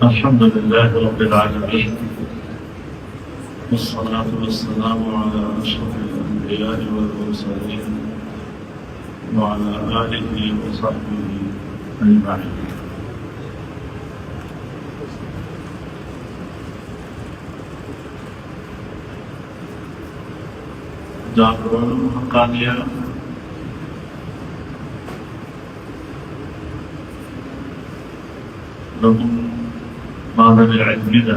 الحمد لله رب العالمين، والصلاة والسلام على أشرف الأنبياء والمرسلين وعلى آله وصحبه أجمعين. জাগরণ হাক্কানিয়া لهم معنى العلم ده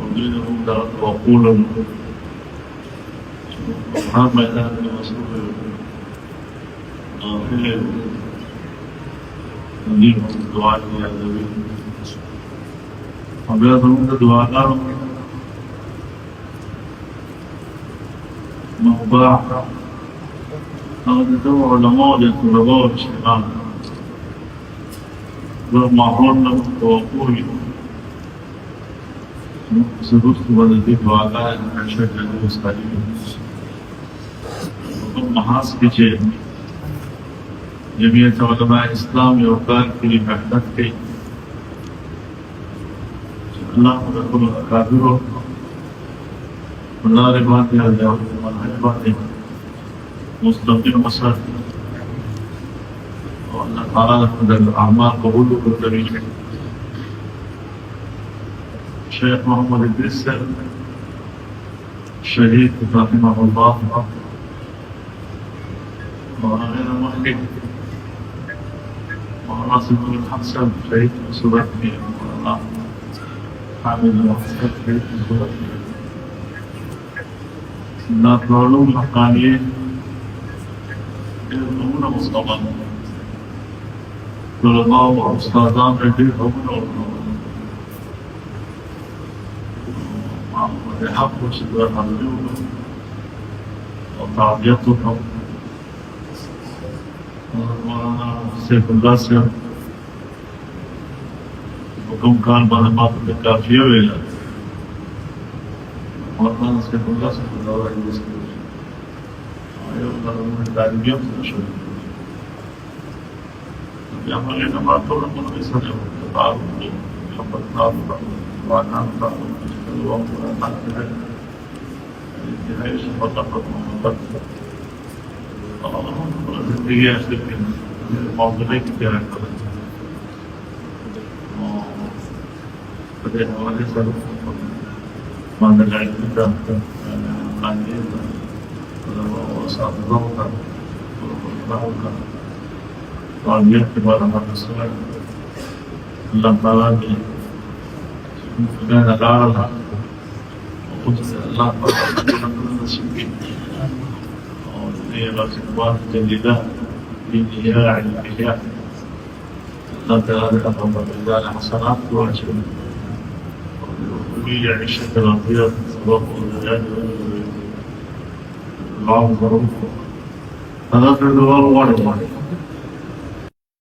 ودينهم درجة وقولا سبحان ميدان المسؤول غافل نديهم الدعاء يا ذوي وبيضهم الدعاء موضوع هذا علماء يطلبوا الشيطان ومعهون وقوي سبوت والدي دعاء أشهد أن مستقيم ومحاس كجيل جميع علماء الإسلام يوقع في محدث كي الله يقول كافره والله رباطي هذا والحجباتي مستقيم مصر والله تعالى لكم الأعمال قبوله بالدريج الشيخ محمد إدريس الشهيد رحمه الله وغير محكم وناصر بن الحسن شهيد سورتي الله حامد الحسن شهيد سورتي سنات العلوم الحقانية يلزمون مصطفى طلباء وأستاذان يلزمون بحق وشدوات الجود وتعبيتهم مولانا سيف القاسم وكم كان معلومات بالكافية ولا مولانا سيف القاسم في الدورة الإسلامية أيضا من التعليمية شوي يعملون ما طول من رسالة وتعارف محبة نافع وعنان نافع الانتهاء فقط محبت هي أشتكين موضوعي كثيرا فده حوالي سلوك ما نلعب بدا قانين وصعب ضغطا وضغطا وعليا كبارا مرسولا الله تعالى كان العالم وقدس الله فرحا المسلمين وهي الأخبار الجديدة في إياع الإحياء الله تعالى أفهم بالله حسنات وعجل ويجعل عيشة الأنبياء صباح والزياد والعام ظروف هذا في الدوار وارد